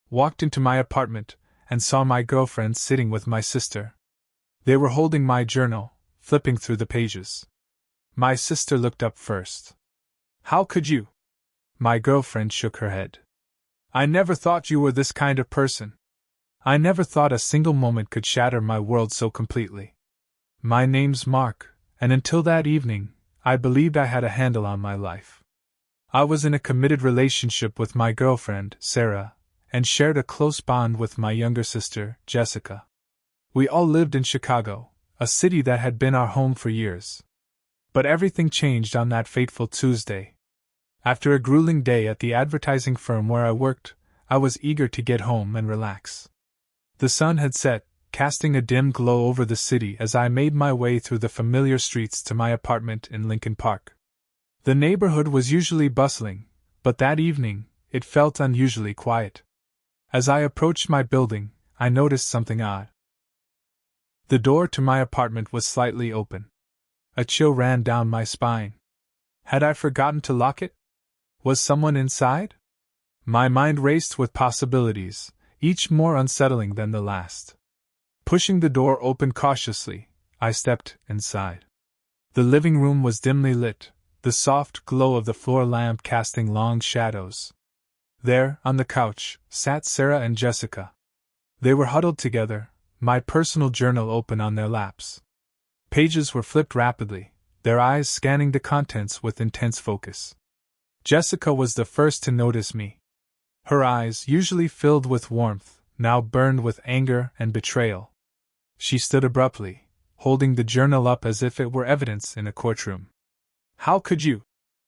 walked into my apartment, and saw my girlfriend sitting with my sister. They were holding my journal, flipping through the pages. My sister looked up first. "How could you?" My girlfriend shook her head. "I never thought you were this kind of person. I never thought a single moment could shatter my world so completely. My name's Mark, and until that evening, I believed I had a handle on my life. I was in a committed relationship with my girlfriend, Sarah, and shared a close bond with my younger sister, Jessica. We all lived in Chicago, a city that had been our home for years. But everything changed on that fateful Tuesday. After a grueling day at the advertising firm where I worked, I was eager to get home and relax. The sun had set, casting a dim glow over the city as I made my way through the familiar streets to my apartment in Lincoln Park. The neighborhood was usually bustling, but that evening, it felt unusually quiet. As I approached my building, I noticed something odd. The door to my apartment was slightly open. A chill ran down my spine. Had I forgotten to lock it? Was someone inside? My mind raced with possibilities, each more unsettling than the last. Pushing the door open cautiously, I stepped inside. The living room was dimly lit, the soft glow of the floor lamp casting long shadows. There, on the couch, sat Sarah and Jessica. They were huddled together, my personal journal open on their laps. Pages were flipped rapidly, their eyes scanning the contents with intense focus. Jessica was the first to notice me. Her eyes, usually filled with warmth, now burned with anger and betrayal. She stood abruptly, holding the journal up as if it were evidence in a courtroom. "How could you?"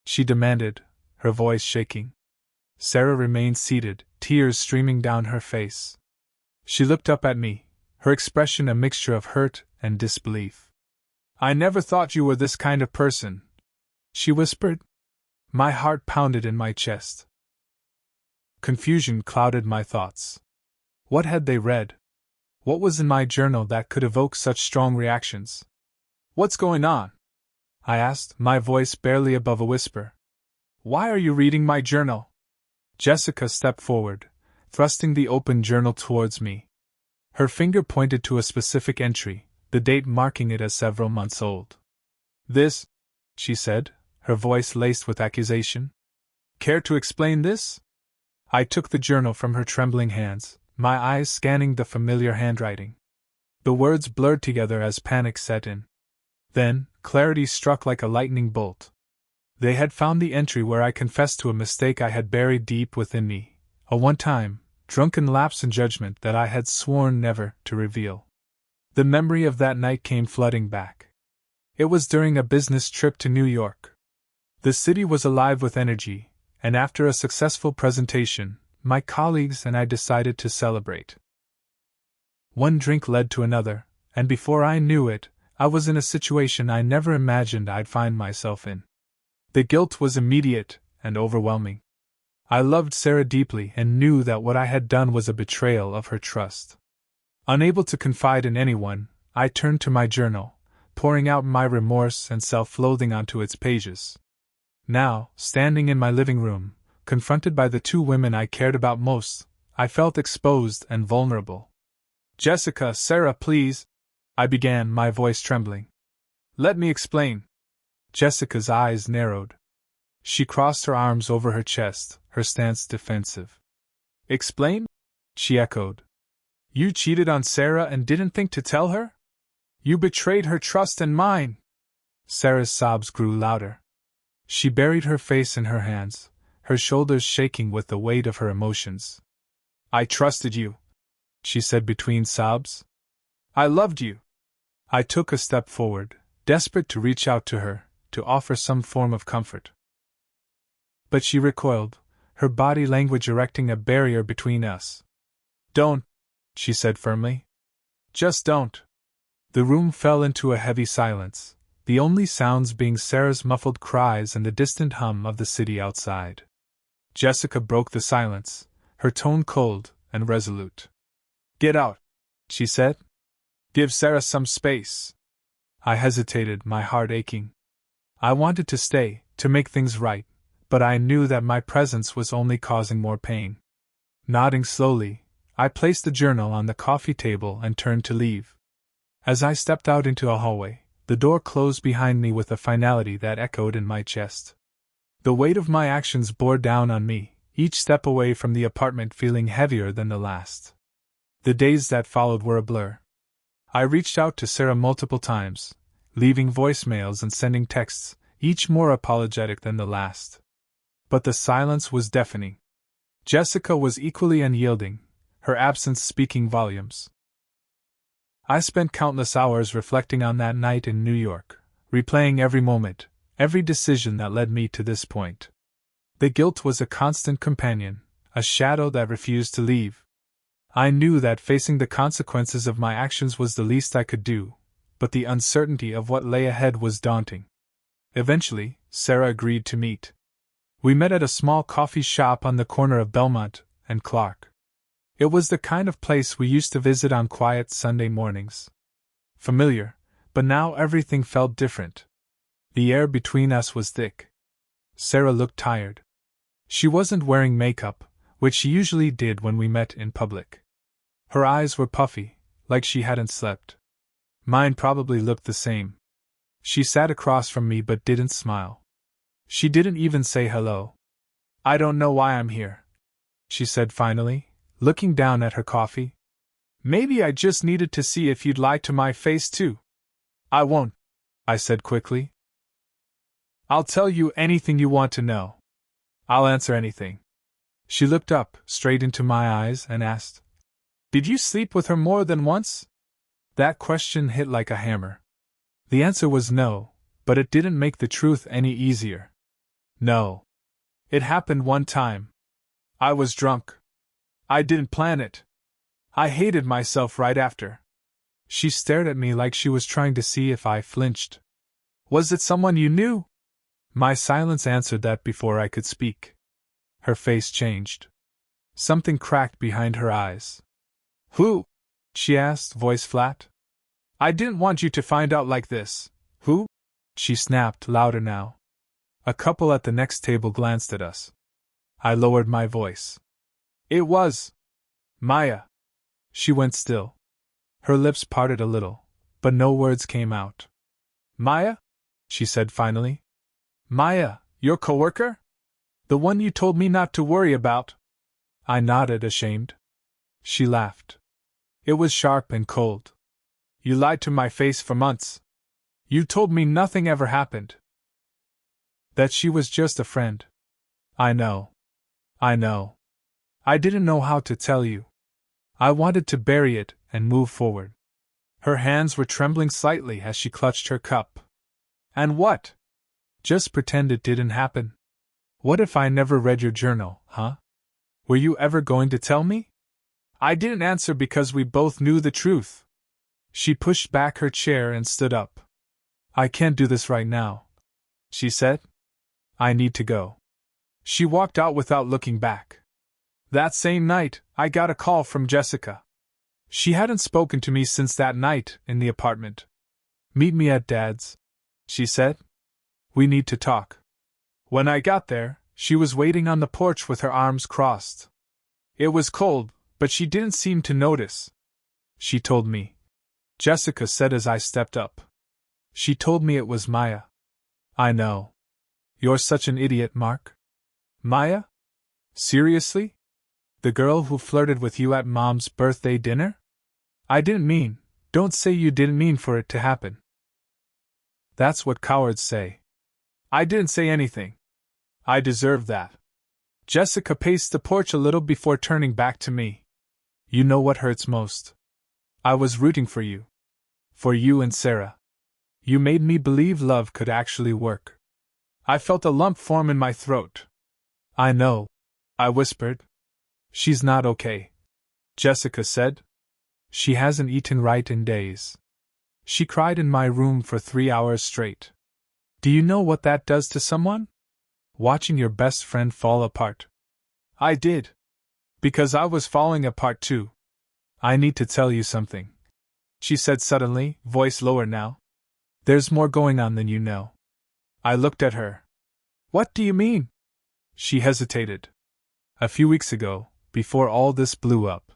she demanded, her voice shaking. Sarah remained seated, tears streaming down her face. She looked up at me, her expression a mixture of hurt and disbelief. "I never thought you were this kind of person," she whispered. My heart pounded in my chest. Confusion clouded my thoughts. What had they read? What was in my journal that could evoke such strong reactions? "What's going on?" I asked, my voice barely above a whisper. "Why are you reading my journal?" Jessica stepped forward, thrusting the open journal towards me. Her finger pointed to a specific entry, the date marking it as several months old. "This," she said, her voice laced with accusation. "Care to explain this?" I took the journal from her trembling hands, my eyes scanning the familiar handwriting. The words blurred together as panic set in. Then, clarity struck like a lightning bolt. They had found the entry where I confessed to a mistake I had buried deep within me, a one-time, drunken lapse in judgment that I had sworn never to reveal. The memory of that night came flooding back. It was during a business trip to New York. The city was alive with energy, and after a successful presentation, my colleagues and I decided to celebrate. One drink led to another, and before I knew it, I was in a situation I never imagined I'd find myself in. The guilt was immediate and overwhelming. I loved Sarah deeply and knew that what I had done was a betrayal of her trust. Unable to confide in anyone, I turned to my journal, pouring out my remorse and self-loathing onto its pages. Now, standing in my living room, confronted by the two women I cared about most, I felt exposed and vulnerable. "Jessica, Sarah, please," I began, my voice trembling. "Let me explain." Jessica's eyes narrowed. She crossed her arms over her chest, her stance defensive. "Explain?" she echoed. "You cheated on Sarah and didn't think to tell her? You betrayed her trust and mine." Sarah's sobs grew louder. She buried her face in her hands, her shoulders shaking with the weight of her emotions. "I trusted you," she said between sobs. "I loved you." I took a step forward, desperate to reach out to her, to offer some form of comfort. But she recoiled, her body language erecting a barrier between us. "Don't," she said firmly. "Just don't." The room fell into a heavy silence, the only sounds being Sarah's muffled cries and the distant hum of the city outside. Jessica broke the silence, her tone cold and resolute. "Get out," she said. "Give Sarah some space." I hesitated, my heart aching. I wanted to stay, to make things right, but I knew that my presence was only causing more pain. Nodding slowly, I placed the journal on the coffee table and turned to leave. As I stepped out into a hallway, the door closed behind me with a finality that echoed in my chest. The weight of my actions bore down on me, each step away from the apartment feeling heavier than the last. The days that followed were a blur. I reached out to Sarah multiple times, leaving voicemails and sending texts, each more apologetic than the last. But the silence was deafening. Jessica was equally unyielding, her absence speaking volumes. I spent countless hours reflecting on that night in New York, replaying every moment, every decision that led me to this point. The guilt was a constant companion, a shadow that refused to leave. I knew that facing the consequences of my actions was the least I could do, but the uncertainty of what lay ahead was daunting. Eventually, Sarah agreed to meet. We met at a small coffee shop on the corner of Belmont and Clark. It was the kind of place we used to visit on quiet Sunday mornings. Familiar, but now everything felt different. The air between us was thick. Sarah looked tired. She wasn't wearing makeup, which she usually did when we met in public. Her eyes were puffy, like she hadn't slept. Mine probably looked the same. She sat across from me but didn't smile. She didn't even say hello. "I don't know why I'm here," she said finally, looking down at her coffee. "Maybe I just needed to see if you'd lie to my face too." "I won't," I said quickly. "I'll tell you anything you want to know. I'll answer anything." She looked up, straight into my eyes, and asked, "Did you sleep with her more than once?" That question hit like a hammer. The answer was no, but it didn't make the truth any easier. No. It happened one time. I was drunk. I didn't plan it. I hated myself right after. She stared at me like she was trying to see if I flinched. "Was it someone you knew?" My silence answered that before I could speak. Her face changed. Something cracked behind her eyes. "Who?" she asked, voice flat. "I didn't want you to find out like this." "Who?" she snapped, louder now. A couple at the next table glanced at us. I lowered my voice. "It was Maya." She went still. Her lips parted a little, but no words came out. "Maya?" she said finally. "Maya, your coworker? The one you told me not to worry about?" I nodded, ashamed. She laughed. It was sharp and cold. "You lied to my face for months. You told me nothing ever happened. That she was just a friend." "I know. I know. I didn't know how to tell you. I wanted to bury it and move forward." Her hands were trembling slightly as she clutched her cup. "And what? Just pretend it didn't happen? What if I never read your journal, huh? Were you ever going to tell me?" I didn't answer because we both knew the truth. She pushed back her chair and stood up. "I can't do this right now," she said. "I need to go." She walked out without looking back. That same night, I got a call from Jessica. She hadn't spoken to me since that night in the apartment. "Meet me at Dad's," she said. "We need to talk." When I got there, she was waiting on the porch with her arms crossed. It was cold, but she didn't seem to notice. "She told me," Jessica said as I stepped up. "She told me it was Maya." "I know. You're such an idiot, Mark." "Maya? Seriously? The girl who flirted with you at Mom's birthday dinner?" "I didn't mean, don't say you didn't mean for it to happen." "That's what cowards say." "I didn't say anything. I deserve that." Jessica paced the porch a little before turning back to me. "You know what hurts most? I was rooting for you. For you and Sarah. You made me believe love could actually work." I felt a lump form in my throat. "I know," I whispered. "She's not okay," Jessica said. "She hasn't eaten right in days. She cried in my room for 3 hours straight. Do you know what that does to someone? Watching your best friend fall apart." I did. Because I was falling apart too. "I need to tell you something," she said suddenly, voice lower now. "There's more going on than you know." I looked at her. "What do you mean?" She hesitated. "A few weeks ago, before all this blew up.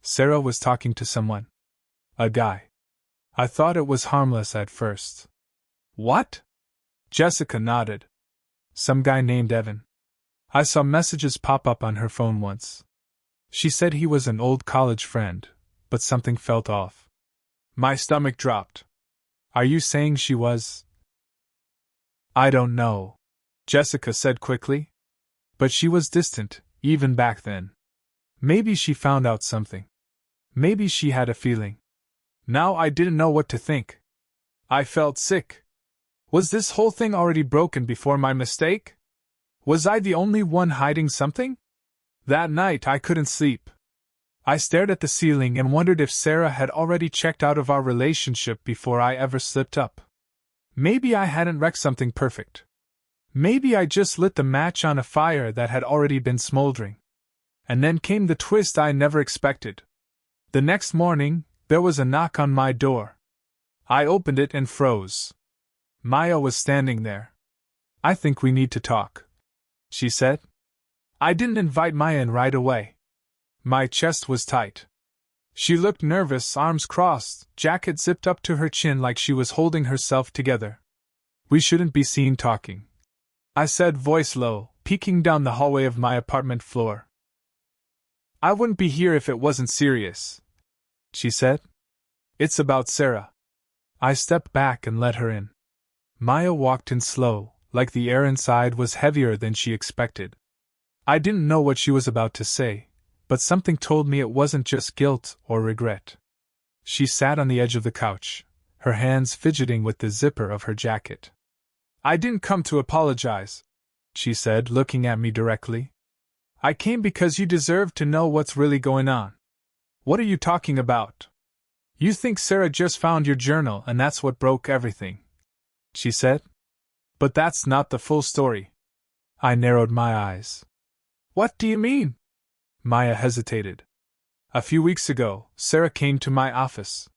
Sarah was talking to someone. A guy. I thought it was harmless at first. What? Jessica nodded. Some guy named Evan. I saw messages pop up on her phone once. She said he was an old college friend, but something felt off. My stomach dropped. Are you saying she was? I don't know, Jessica said quickly. But she was distant, even back then. Maybe she found out something. Maybe she had a feeling. Now I didn't know what to think. I felt sick. Was this whole thing already broken before my mistake? Was I the only one hiding something? That night I couldn't sleep. I stared at the ceiling and wondered if Sarah had already checked out of our relationship before I ever slipped up. Maybe I hadn't wrecked something perfect. Maybe I just lit the match on a fire that had already been smoldering. And then came the twist I never expected. The next morning, there was a knock on my door. I opened it and froze. Maya was standing there. I think we need to talk, she said. I didn't invite Maya in right away. My chest was tight. She looked nervous, arms crossed, jacket zipped up to her chin like she was holding herself together. We shouldn't be seen talking, I said, voice low, peeking down the hallway of my apartment floor. I wouldn't be here if it wasn't serious, she said. It's about Sarah. I stepped back and let her in. Maya walked in slow, like the air inside was heavier than she expected. I didn't know what she was about to say, but something told me it wasn't just guilt or regret. She sat on the edge of the couch, her hands fidgeting with the zipper of her jacket. I didn't come to apologize, she said, looking at me directly. I came because you deserve to know what's really going on. What are you talking about? You think Sarah just found your journal and that's what broke everything, she said. But that's not the full story. I narrowed my eyes. What do you mean? Maya hesitated. A few weeks ago, Sarah came to my office.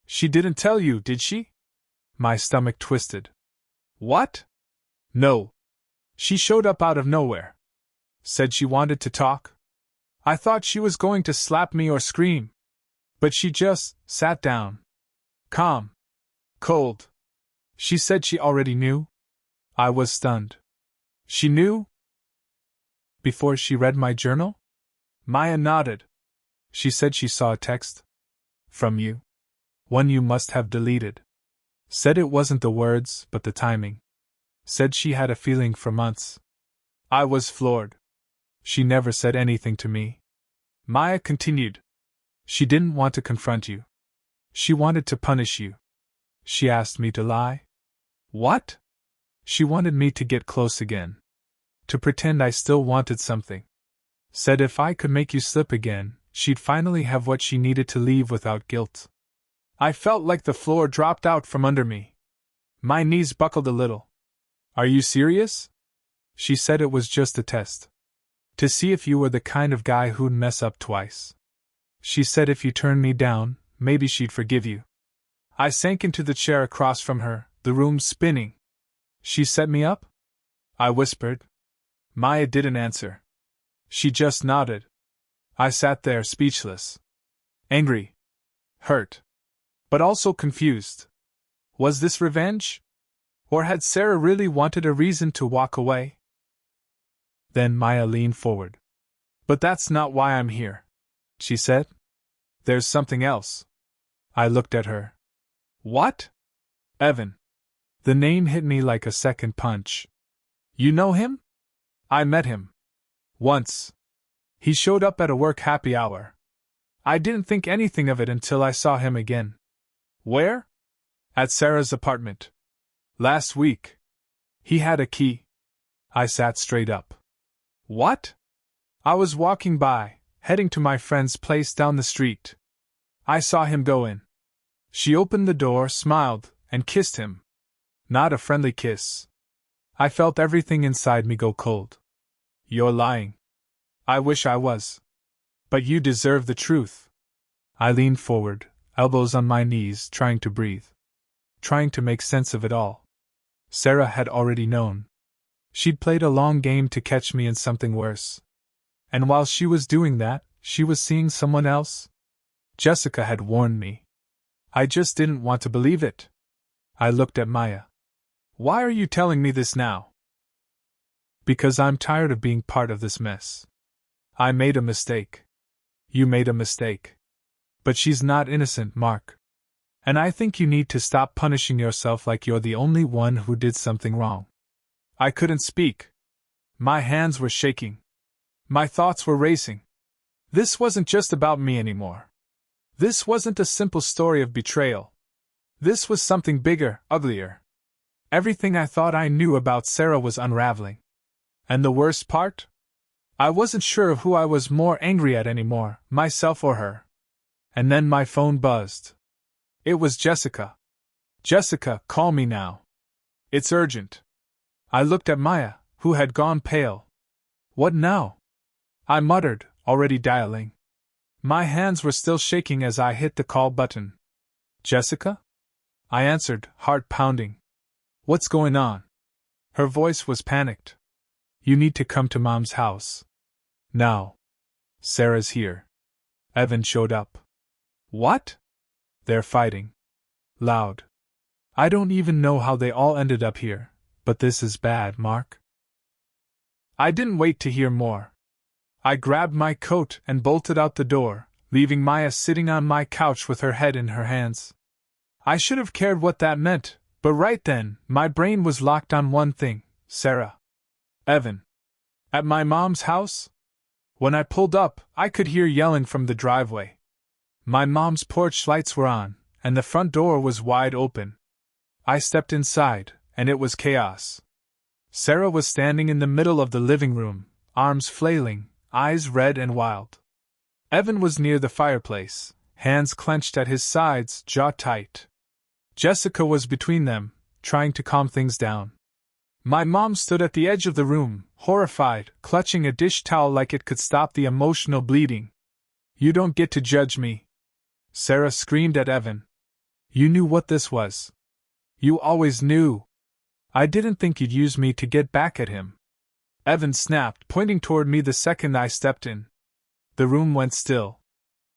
She didn't tell you, did she? My stomach twisted. What? No. She showed up out of nowhere. Said she wanted to talk. I thought she was going to slap me or scream. But she just sat down. Calm. Cold. She said she already knew. I was stunned. She knew? Before she read my journal? Maya nodded. She said she saw a text. From you. One you must have deleted. Said it wasn't the words, but the timing. Said she had a feeling for months. I was floored. She never said anything to me. Maya continued. She didn't want to confront you. She wanted to punish you. She asked me to lie. What? She wanted me to get close again. To pretend I still wanted something. Said if I could make you slip again, she'd finally have what she needed to leave without guilt. I felt like the floor dropped out from under me. My knees buckled a little. Are you serious? She said it was just a test. To see if you were the kind of guy who'd mess up twice. She said if you turned me down, maybe she'd forgive you. I sank into the chair across from her, the room spinning. She set me up? I whispered. Maya didn't answer. She just nodded. I sat there speechless. Angry. Hurt. But also confused. Was this revenge? Or had Sarah really wanted a reason to walk away? Then Maya leaned forward. But that's not why I'm here, she said. There's something else. I looked at her. What? Evan. The name hit me like a second punch. You know him? I met him. Once. He showed up at a work happy hour. I didn't think anything of it until I saw him again. Where? At Sarah's apartment. Last week. He had a key. I sat straight up. What? I was walking by, heading to my friend's place down the street. I saw him go in. She opened the door, smiled, and kissed him. Not a friendly kiss. I felt everything inside me go cold. You're lying. I wish I was. But you deserve the truth. I leaned forward, elbows on my knees, trying to breathe. Trying to make sense of it all. Sarah had already known. She'd played a long game to catch me in something worse. And while she was doing that, she was seeing someone else? Jessica had warned me. I just didn't want to believe it. I looked at Maya. Why are you telling me this now? Because I'm tired of being part of this mess. I made a mistake. You made a mistake. But she's not innocent, Mark. And I think you need to stop punishing yourself like you're the only one who did something wrong. I couldn't speak. My hands were shaking. My thoughts were racing. This wasn't just about me anymore. This wasn't a simple story of betrayal. This was something bigger, uglier. Everything I thought I knew about Sarah was unraveling. And the worst part? I wasn't sure of who I was more angry at anymore, myself or her. And then my phone buzzed. It was Jessica. Jessica, call me now. It's urgent. I looked at Maya, who had gone pale. What now? I muttered, already dialing. My hands were still shaking as I hit the call button. Jessica? I answered, heart pounding. What's going on? Her voice was panicked. You need to come to Mom's house. Now. Sarah's here. Evan showed up. What? They're fighting. Loud. I don't even know how they all ended up here, but this is bad, Mark. I didn't wait to hear more. I grabbed my coat and bolted out the door, leaving Maya sitting on my couch with her head in her hands. I should have cared what that meant, but right then, my brain was locked on one thing: Sarah. Evan. At my mom's house? When I pulled up, I could hear yelling from the driveway. My mom's porch lights were on, and the front door was wide open. I stepped inside, and it was chaos. Sarah was standing in the middle of the living room, arms flailing, eyes red and wild. Evan was near the fireplace, hands clenched at his sides, jaw tight. Jessica was between them, trying to calm things down. My mom stood at the edge of the room, horrified, clutching a dish towel like it could stop the emotional bleeding. You don't get to judge me. Sarah screamed at Evan. You knew what this was. You always knew. I didn't think you'd use me to get back at him. Evan snapped, pointing toward me the second I stepped in. The room went still.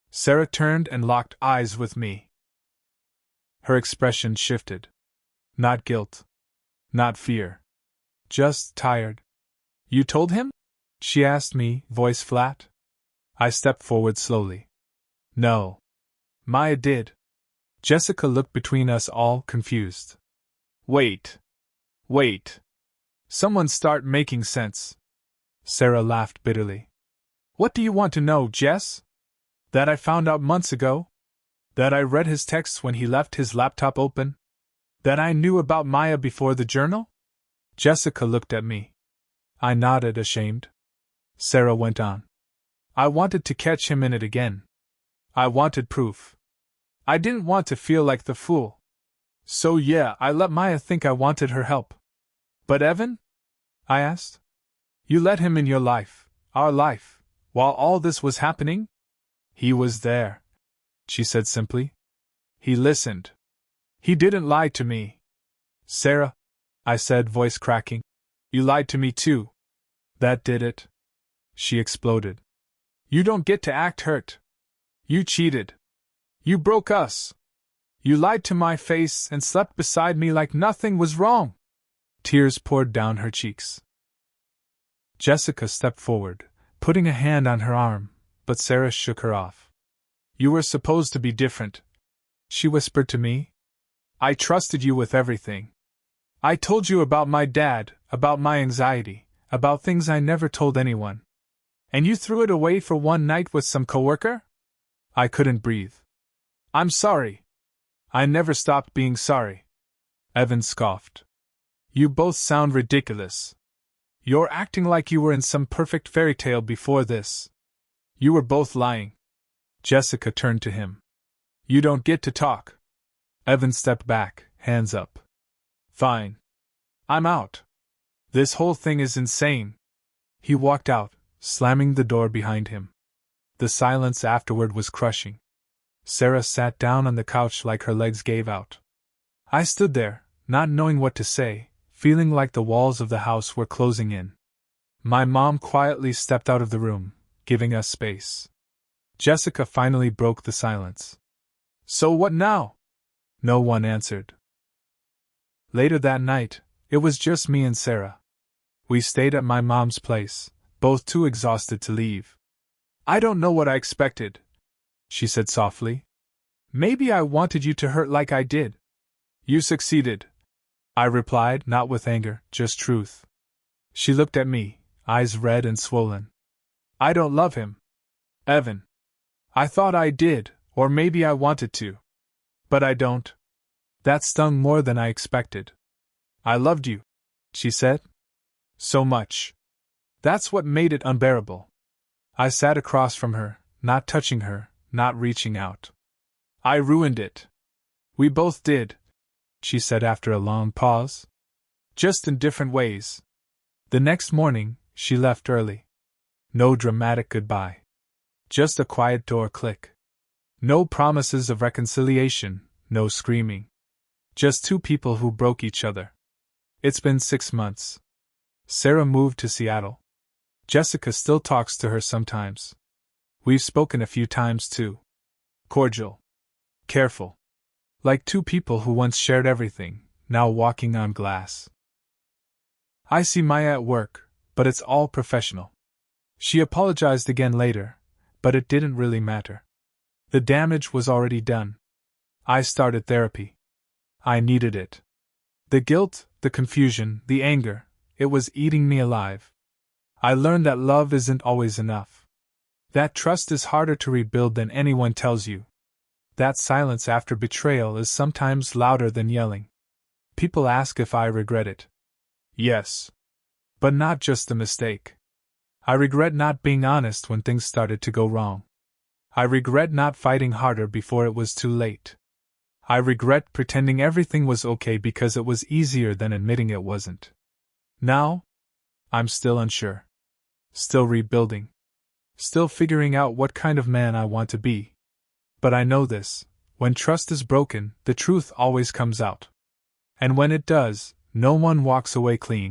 Sarah turned and locked eyes with me. Her expression shifted. Not guilt. Not fear. Just tired. You told him? She asked me, voice flat. I stepped forward slowly. No. Maya did. Jessica looked between us, all confused. Wait. Someone start making sense. Sarah laughed bitterly. What do you want to know, Jess? That I found out months ago? That I read his texts when he left his laptop open? That I knew about Maya before the journal? Jessica looked at me. I nodded, ashamed. Sarah went on. I wanted to catch him in it again. I wanted proof. I didn't want to feel like the fool. So yeah, I let Maya think I wanted her help. But Evan? I asked. You let him in your life, our life, while all this was happening? He was there, she said simply. He listened. He didn't lie to me. Sarah, I said, voice cracking. You lied to me too. That did it. She exploded. You don't get to act hurt. You cheated. You broke us. You lied to my face and slept beside me like nothing was wrong. Tears poured down her cheeks. Jessica stepped forward, putting a hand on her arm, but Sarah shook her off. You were supposed to be different, she whispered to me. I trusted you with everything. I told you about my dad, about my anxiety, about things I never told anyone. And you threw it away for one night with some coworker? I couldn't breathe. I'm sorry. I never stopped being sorry. Evan scoffed. You both sound ridiculous. You're acting like you were in some perfect fairy tale before this. You were both lying. Jessica turned to him. You don't get to talk. Evan stepped back, hands up. Fine. I'm out. This whole thing is insane. He walked out, slamming the door behind him. The silence afterward was crushing. Sarah sat down on the couch like her legs gave out. I stood there, not knowing what to say, feeling like the walls of the house were closing in. My mom quietly stepped out of the room, giving us space. Jessica finally broke the silence. So what now? No one answered. Later that night, it was just me and Sarah. We stayed at my mom's place, both too exhausted to leave. I don't know what I expected, she said softly. Maybe I wanted you to hurt like I did. You succeeded, I replied, not with anger, just truth. She looked at me, eyes red and swollen. I don't love him, Evan. I thought I did, or maybe I wanted to. But I don't. That stung more than I expected. I loved you, she said. So much. That's what made it unbearable. I sat across from her, not touching her, not reaching out. I ruined it. We both did, she said after a long pause. Just in different ways. The next morning, she left early. No dramatic goodbye. Just a quiet door click. No promises of reconciliation, no screaming. Just two people who broke each other. It's been 6 months. Sarah moved to Seattle. Jessica still talks to her sometimes. We've spoken a few times too. Cordial. Careful. Like two people who once shared everything, now walking on glass. I see Maya at work, but it's all professional. She apologized again later, but it didn't really matter. The damage was already done. I started therapy. I needed it. The guilt, the confusion, the anger, it was eating me alive. I learned that love isn't always enough. That trust is harder to rebuild than anyone tells you. That silence after betrayal is sometimes louder than yelling. People ask if I regret it. Yes. But not just the mistake. I regret not being honest when things started to go wrong. I regret not fighting harder before it was too late. I regret pretending everything was okay because it was easier than admitting it wasn't. Now, I'm still unsure. Still rebuilding. Still figuring out what kind of man I want to be. But I know this: when trust is broken, the truth always comes out. And when it does, no one walks away clean.